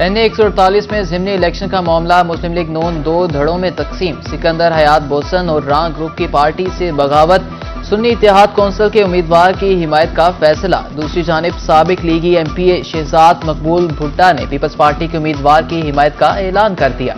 NA 148 में ज़िमनी election का मामला मुस्लिम लीग नून दो धड़ों में तकसीम। सिकंदर हयात बोसन और रां ग्रुप की पार्टी से बगावत। सुन्नी इत्तेहाद कौंसिल के उम्मीदवार की हिमायत का फैसला। दूसरी जानिब साबिक लीगी MPA शहजाद मकबूल भुट्टा ने पीपल्स पार्टी के उम्मीदवार की हिमायत का ऐलान कर दिया।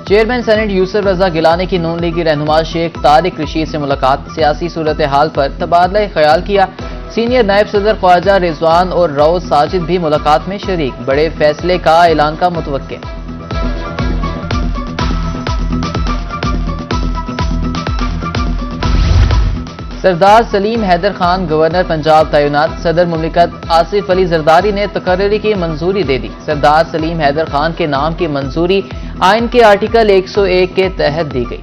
चेयरमैन सेनेट यूसुफ रजा गिलानी की नून लीगी रहनुमा शेख तारिक रशीद से मुलाकात। सियासी सूरत हाल पर तबादला ख्याल किया। सीनियर नायब सदर ख्वाजा रिजवान और रऊफ साजिद भी मुलाकात में शरीक। बड़े फैसले का ऐलान का मुतवक्के। सरदार सलीम हैदर खान गवर्नर पंजाब तैनात। सदर मुमलिकत आसिफ अली जरदारी ने तकर्री की मंजूरी दे दी। सरदार सलीम हैदर खान के नाम की मंजूरी आइन के आर्टिकल 101 के तहत दी गई।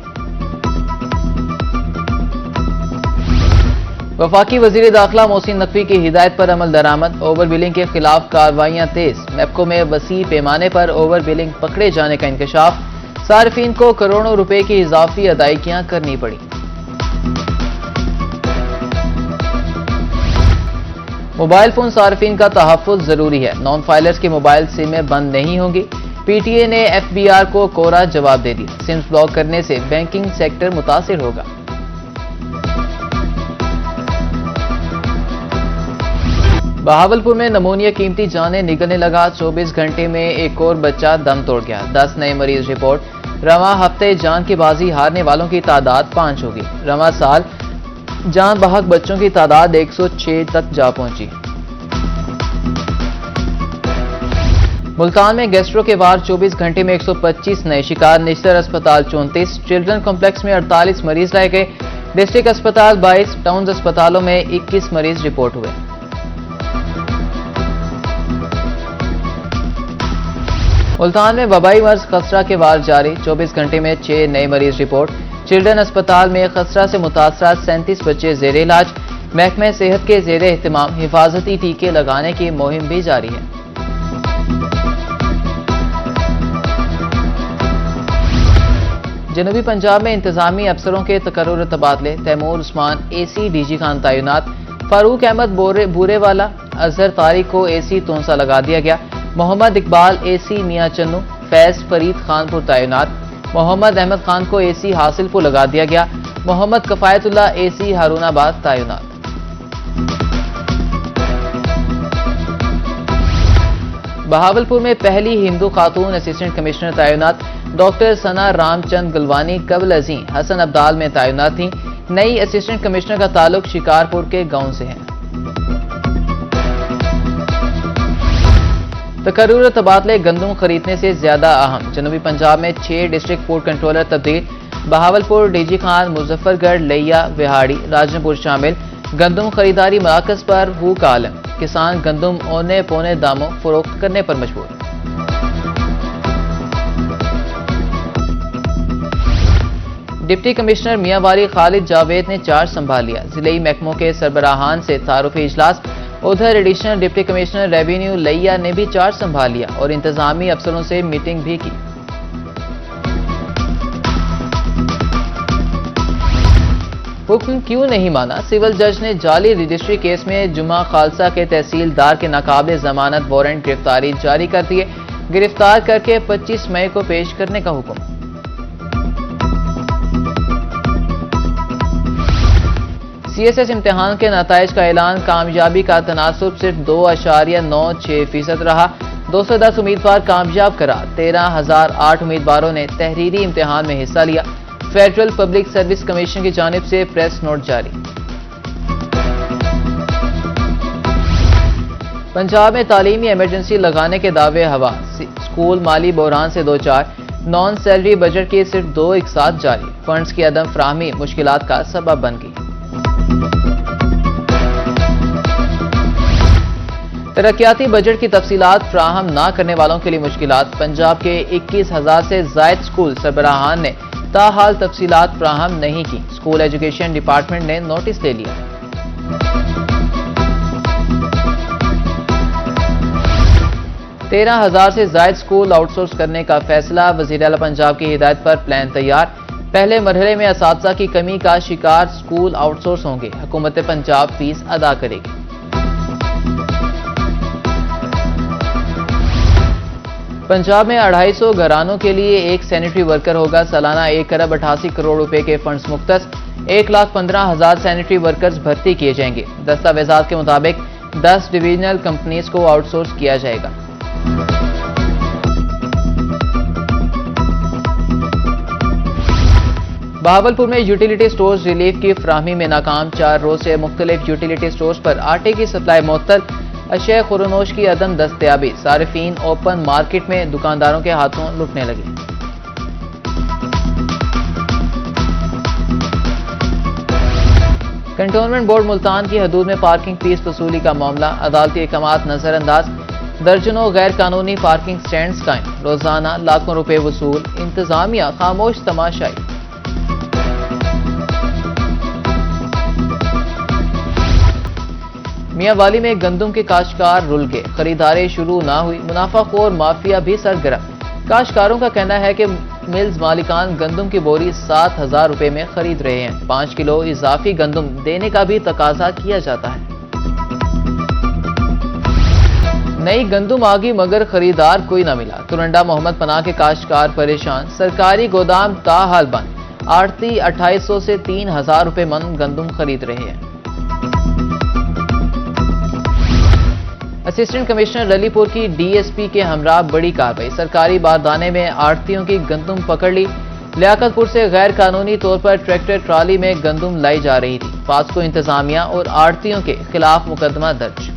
वफाकी वजीर दाखिला मोहसिन नकवी की हिदायत पर अमल दरामद। ओवर बिलिंग के खिलाफ कार्रवाइयां तेज। मैप्को में वसी पैमाने पर ओवर बिलिंग पकड़े जाने का इंकशाफ। सार्फिन को करोड़ों रुपए की इजाफी अदायगियां करनी पड़ी। मोबाइल फोन सार्फिन का तहफ़्फ़ुज़ जरूरी है। नॉन फाइलर्स के मोबाइल सिमें बंद नहीं होंगी। PTA ने FBR को कोरा जवाब दे दिया। सिम्स ब्लॉक करने से बैंकिंग सेक्टर मुतासिर होगा। बहावलपुर में नमूनिया कीमती जाने निकलने लगा। 24 घंटे में एक और बच्चा दम तोड़ गया। 10 नए मरीज रिपोर्ट। रवां हफ्ते जान की बाजी हारने वालों की तादाद 5 होगी। रवां साल जान बहक बच्चों की तादाद 106 तक जा पहुंची। मुल्तान में गैस्ट्रो के वार 24 घंटे में 125 नए शिकार। निश्तर अस्पताल 34। चिल्ड्रन कॉम्प्लेक्स में 48 मरीज लाए गए। डिस्ट्रिक्ट अस्पताल 22। टाउन अस्पतालों में 21 मरीज रिपोर्ट हुए। मुल्तान में वबाई मर्ज खसरा के वार जारी। 24 घंटे में 6 नए मरीज रिपोर्ट। चिल्ड्रन अस्पताल में खसरा से मुतासरा 37 बच्चे जेर इलाज। महकमे सेहत के जेर एहतमाम हिफाजती टीके लगाने की मुहिम भी जारी है। जनूबी पंजाब में इंतजामी अफसरों के तकर्रुर तबादले। तैमूर उस्मान AC DG खान तैनात। फारूक अहमद बूरेवाला अजहर तारिक को AC तोंसा लगा दिया गया। मोहम्मद इकबाल AC मियां चन्नू। फैज फरीद खानपुर तैनात। मोहम्मद अहमद खान को AC हासिलपुर लगा दिया गया। मोहम्मद कफायतुल्ला AC हारूनाबाद तैनात। बहावलपुर में पहली हिंदू खातून असिस्टेंट कमिश्नर तैनात। डॉक्टर सना रामचंद गलवानी कबल अजी हसन अब्दाल में तैनात थी। नई असिस्टेंट कमिश्नर का ताल्लुक शिकारपुर के गांव से है। तकर्रुर तबादले गंदम खरीदने से ज्यादा अहम। जनूबी पंजाब में 6 डिस्ट्रिक्ट फूड कंट्रोलर तब्दील। बहावलपुर DG खान, मुजफ्फरगढ़, लिया, विहाड़ी, राजनपुर शामिल। गंदम खरीदारी मराकज पर भूख आलम। किसान गंदम औने पौने दामों फरोख्त करने पर मजबूर। डिप्टी कमिश्नर मियांवारी खालिद जावेद ने चार्ज संभाल लिया। जिले महकमों के सरबराहान से तारुफी इजलास। उधर एडिशनल डिप्टी कमिश्नर रेवेन्यू लिया ने भी चार्ज संभाल लिया और इंतजामी अफसरों से मीटिंग भी की। हुक्म क्यों नहीं माना? सिविल जज ने जाली रजिस्ट्री केस में जुमा खालसा के तहसीलदार के नाकाबिले जमानत वारंट गिरफ्तारी जारी कर दिए। गिरफ्तार करके 25 मई को पेश करने का हुक्म। CSS इम्तिहान के नताइज का ऐलान। कामयाबी का तनासुब सिर्फ 2.96% रहा। 210 उम्मीदवार कामयाब करार। 13,008 उम्मीदवारों ने तहरीरी इम्तिहान में हिस्सा लिया। फेडरल पब्लिक सर्विस कमीशन की जानिब से प्रेस नोट जारी। पंजाब में तालीमी इमरजेंसी लगाने के दावे हवा। स्कूल माली बहरान से दो चार। नॉन सैलरी बजट की सिर्फ 2 एक साथ जारी। फंड्स की अदम फ्राहमी मुश्किलात का सबब बन गई। तरक्याती बजट की तफसीलात फ्राहम ना करने वालों के लिए मुश्किलात। पंजाब के 21,000 से जायद स्कूल सरबराहान ने ताहाल तफसीलात फ्राहम नहीं की। स्कूल एजुकेशन डिपार्टमेंट ने नोटिस ले लिया। 13,000 से जायद स्कूल आउटसोर्स करने का फैसला। वज़ीर आला पंजाब की हिदायत पर प्लान तैयार। पहले मरहले में असातिज़ा की कमी का शिकार स्कूल आउटसोर्स होंगे। हुकूमत पंजाब फीस अदा करेगी। पंजाब में 250 घरानों के लिए एक सैनिटरी वर्कर होगा। सालाना 1 अरब 88 करोड़ रुपए के फंड्स मुख्तस 1,15,000 सैनिटरी वर्कर्स भर्ती किए जाएंगे। दस्तावेजात के मुताबिक 10 डिविजनल कंपनीज को आउटसोर्स किया जाएगा। बहावलपुर में यूटिलिटी स्टोर्स रिलीफ की फराहमी में नाकाम। 4 रोज से मुख्तलिफ यूटिलिटी स्टोर्स पर आटे की सप्लाई मुअत्तल। अशय खुरनोश की अदम दस्तयाबी। सारिफीन ओपन मार्केट में दुकानदारों के हाथों लुटने लगे। कंटोनमेंट बोर्ड मुल्तान की हदूद में पार्किंग फीस वसूली का मामला। अदालती अहकामात नजरअंदाज। दर्जनों गैर कानूनी पार्किंग स्टैंड्स कायम। रोजाना लाखों रुपए वसूल। इंतजामिया खामोश तमाशाई। मियांवाली में गंदम के काश्तकार रुल गए। खरीदारी शुरू ना हुई। मुनाफाखोर माफिया भी सरगर्म। काश्तकारों का कहना है कि मिल्स मालिकान गंदम की बोरी 7,000 रुपए में खरीद रहे हैं। 5 किलो इजाफी गंदम देने का भी तकाजा किया जाता है। नई गंदम आ गई मगर खरीदार कोई ना मिला। तुरंडा मोहम्मद पनाह के काश्तकार परेशान। सरकारी गोदाम ताहाल बंद। आड़ती 2800 से 3,000 रुपए मन गंदम खरीद रहे हैं। असिस्टेंट कमिश्नर रलीपुर की डीएसपी के हमरा बड़ी कार्रवाई। सरकारी बारदाने में आड़तियों की गंदम पकड़ ली। लियाकतपुर से गैर कानूनी तौर पर ट्रैक्टर ट्राली में गंदम लाई जा रही थी। पास्को इंतजामिया और आड़तियों के खिलाफ मुकदमा दर्ज।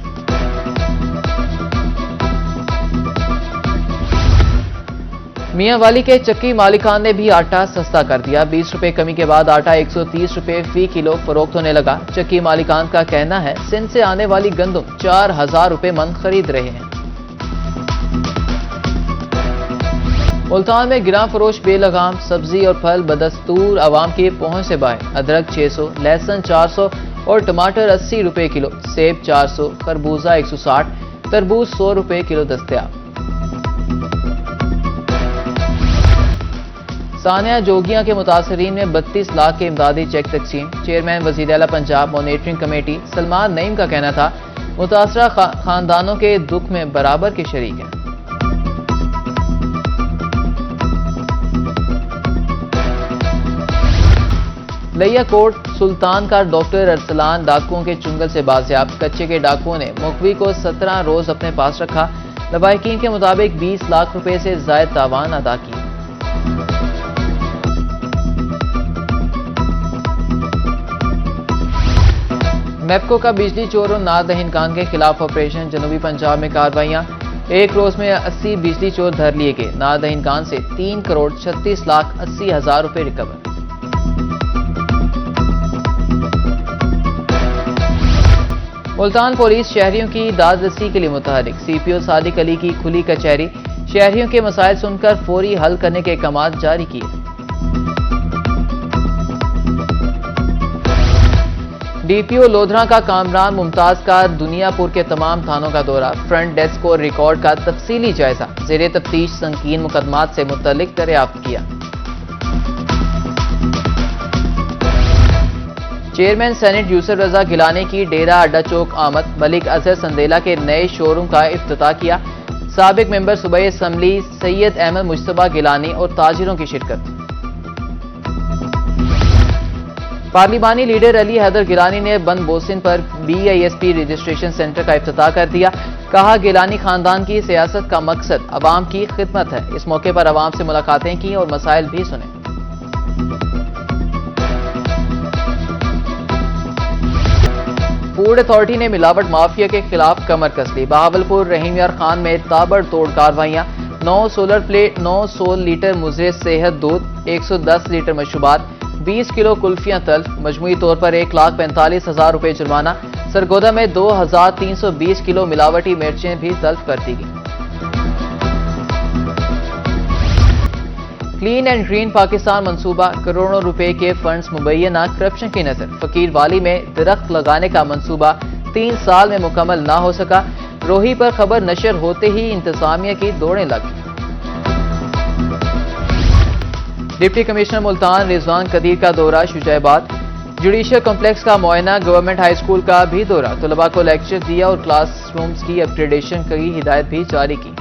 मियांवाली के चक्की मालिकान ने भी आटा सस्ता कर दिया। 20 रुपए कमी के बाद आटा 130 रुपए फी किलो फरोख्त होने लगा। चक्की मालिकान का कहना है सिंध से आने वाली गंदम 4,000 रुपए मन खरीद रहे हैं। मुल्तान में गिरां फरोश बेलगाम। सब्जी और फल बदस्तूर आवाम की पहुंच से बाहर। अदरक 600, लहसुन 400 और टमाटर 80 रुपए किलो। सेब 400, खरबूजा 160, तरबूज 100 रुपए किलो दस्तयाब। सानिया जोगिया के मुतासरीन में 32 लाख के इमदादी चेक तकसीम। चेयरमैन वज़ीर आला पंजाब मॉनिटरिंग कमेटी सलमान नईम का कहना था मुतासरा खानदानों के दुख में बराबर के शरीक हैं। लिया कोट सुल्तान का डॉक्टर अरसलान डाकुओं के चुंगल से बाजियाब। कच्चे के डाकुओं ने मुखवी को 17 रोज अपने पास रखा। लवाहिकीन के मुताबिक 20 लाख रुपए से जायद तावान अदा किए। मैपको का बिजली चोरों नादहीन खान के खिलाफ ऑपरेशन। जनूबी पंजाब में कार्रवाइयां। एक रोज में 80 बिजली चोर धर लिए गए। नादहीन खान से 3 करोड़ 36 लाख 80 हजार रुपए रिकवर। मुल्तान पुलिस शहरियों की दादरसी के लिए मुतहरिक। सीपीओ सादिक अली की खुली कचहरी। शहरियों के मसाइल सुनकर फौरी हल करने के अहकाम जारी किए। डीपीओ लोधरा का कामरान मुमताज का दुनियापुर के तमाम थानों का दौरा। फ्रंट डेस्क और रिकॉर्ड का तफसीली जायजा। ज़ेरे तफ्तीश संकीन मुकदमात से मुतल्लिक दरियाफ्त किया। चेयरमैन सेनेट यूसुफ रजा गिलानी की डेरा अड्डा चौक आमद। मलिक अजहर संदेला के नए शोरूम का इफ्तिताह किया। साबिक मेंबर सूबाई असम्बली सैयद अहमद मुश्तबा गिलानी और ताजिरों की शिरकत। पार्लिमानी लीडर अली हैदर गिलानी ने बंद बोसिन पर BISP रजिस्ट्रेशन सेंटर का इफ्तिताह कर दिया। कहा गिलानी खानदान की सियासत का मकसद अवाम की खिदमत है। इस मौके पर अवाम से मुलाकातें की और मसाइल भी सुने। फूड अथॉरिटी ने मिलावट माफिया के खिलाफ कमर कस ली। बहावलपुर रहीम यार खान में ताबड़तोड़ कार्रवाइयां। 9 सोलर प्लेट, 900 लीटर मुजरे सेहत दूध, 110 लीटर मशरूबात, 20 किलो कुल्फियां तल्फ। मजमूई तौर पर 1,45,000 रुपए जुर्माना। सरगोदा में 2,320 किलो मिलावटी मिर्चें भी तल्फ कर दी गई। क्लीन एंड ग्रीन पाकिस्तान मंसूबा। करोड़ों रुपए के फंड्स मुबैना करप्शन की नजर। फकीर वाली में दरख्त लगाने का मंसूबा 3 साल में मुकम्मल ना हो सका। रोही पर खबर नशर होते ही इंतजामिया की दौड़ें लगी। डिप्टी कमिश्नर मुल्तान रिजवान कदीर का दौरा शुजाबाद, जुडिशियल कॉम्प्लेक्स का मुआयना, गवर्नमेंट हाई स्कूल का भी दौरा, तलबा को लेक्चर दिया और क्लासरूम्स की अपग्रेडेशन की हिदायत भी जारी की।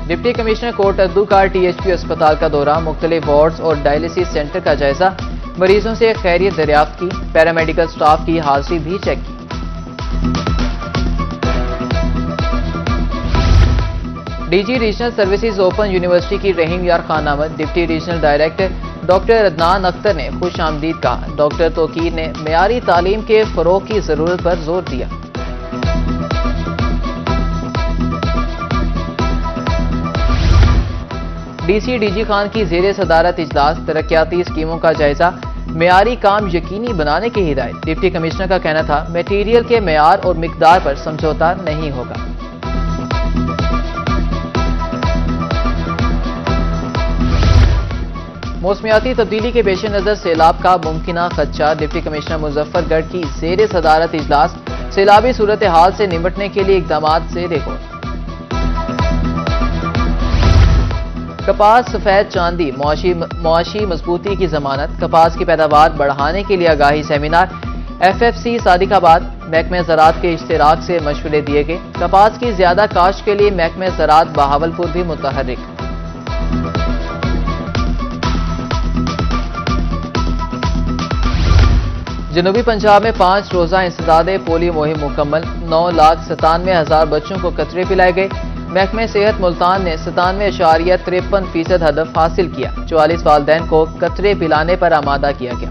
डिप्टी कमिश्नर कोट अद्दू का टीएचपी अस्पताल का दौरा, मुख्तलिफ वार्ड्स और डायलिसिस सेंटर का जायजा, मरीजों से खैरियत दरियाफ्त की, पैरामेडिकल स्टाफ की हाजिरी भी चेक की। DG regional services open university की Rahim Yar Khan Ahmad, deputy regional director doctor Adnan Akhtar ने खुश आमदीद कहा। डॉक्टर तोकीर ने मेयारी तालीम के फरोग की जरूरत पर जोर दिया। डीसी डीजी खान की जेर सदारत इजलास, तरक्याती स्कीमों का जायजा, मेयारी काम यकीनी बनाने की हिदायत। डिप्टी कमिश्नर का कहना था मटेरियल के मेयार और मिकदार पर समझौता नहीं होगा। मौसमियाती तब्दीली के पेश नजर सैलाब का मुमकिना खदशा, डिप्टी कमिश्नर मुजफ्फरगढ़ की जेर सदारत इजलास, सैलाबी सूरत हाल से निपटने के लिए इकदाम से देखो। कपास सफेद चांदी मुआशी मजबूती की जमानत, कपास की पैदावार बढ़ाने के लिए आगाही सेमिनार, FFC सादिकाबाद, महकमे ज़राअत के इश्तिराक से मशवरे दिए गए। कपास की ज्यादा काश्त के लिए महकमे ज़राअत बहावलपुर भी मुतहर्रिक। जनूबी पंजाब में 5 रोजा इंसदाद पोलियो मुहिम मुकम्मल, 9,97,000 बच्चों को कतरे पिलाए गए। महकमे सेहत मुल्तान ने 97.53% हदफ हासिल किया। 44 वालिदैन को कतरे पिलाने पर आमादा किया गया।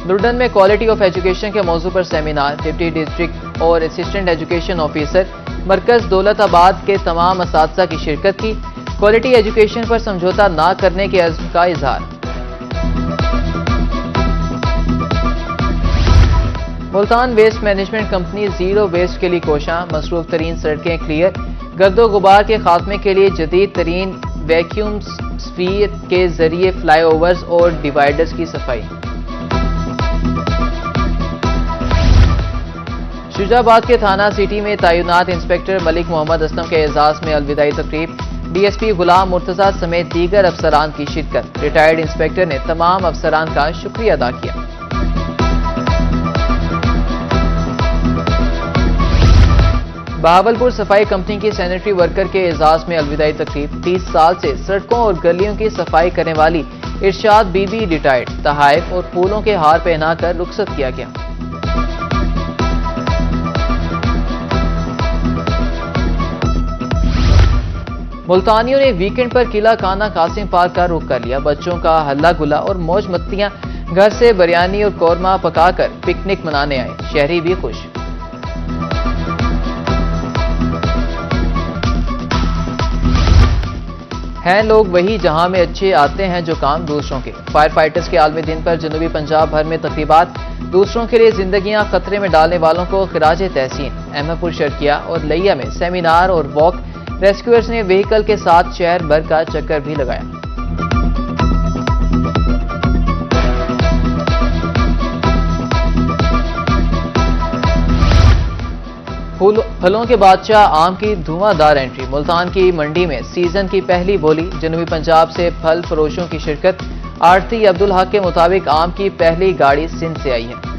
लुडन में क्वालिटी ऑफ एजुकेशन के मौजू पर सेमिनार, डिप्टी डिस्ट्रिक्ट और असिस्टेंट एजुकेशन ऑफिसर मरकज दौलताबाद के तमाम असातिज़ा की शिरकत की। क्वालिटी एजुकेशन पर समझौता न करने के अज़्म का इजहार। Multan waste management company zero waste के लिए कोशां, मसरूफ तरीन सड़कें क्लियर, गर्दो गुबार के खात्मे के लिए जदीद तरीन वैक्यूम स्फीयर के जरिए फ्लाईओवर्स और डिवाइडर्स की सफाई। शुजाबाद के थाना सिटी में तैनात इंस्पेक्टर मलिक मोहम्मद असलम के एजाज में अलविदाई तकरीब, DSP गुलाम मुर्तजा समेत दीगर अफसरान की शिरकत। रिटायर्ड इंस्पेक्टर ने तमाम अफसरान का शुक्रिया अदा किया। बहावलपुर सफाई कंपनी की सैनिटरी वर्कर के एजाज में अलविदाई तकरीब, 30 साल से सड़कों और गलियों की सफाई करने वाली इरशाद बीबी रिटायर्ड, तहाइफ और फूलों के हार पहनाकर रुखसत किया गया। मुल्तानियों ने वीकेंड पर किला काना कासिम पार्क का रुख कर लिया। बच्चों का हल्ला गुला और मौज मस्तियां, घर से बिरयानी और कौरमा पकाकर पिकनिक मनाने आए, शहरी भी खुश। हैं लोग वही जहां में अच्छे आते हैं जो काम दूसरों के। फायर फाइटर्स के आलमी दिन पर जनूबी पंजाब भर में तकरीबात, दूसरों के लिए जिंदगियां खतरे में डालने वालों को खिराजे तहसीन। अहमदपुर, शर्किया और लैया में सेमिनार और वॉक, रेस्क्यूअर्स ने व्हीकल के साथ शहर भर का चक्कर भी लगाया। फलों के बादशाह आम की धुआंधार एंट्री, मुल्तान की मंडी में सीजन की पहली बोली, जनूबी पंजाब से फल फरोशों की शिरकत। आड़ती अब्दुल हक के मुताबिक आम की पहली गाड़ी सिंध से आई है।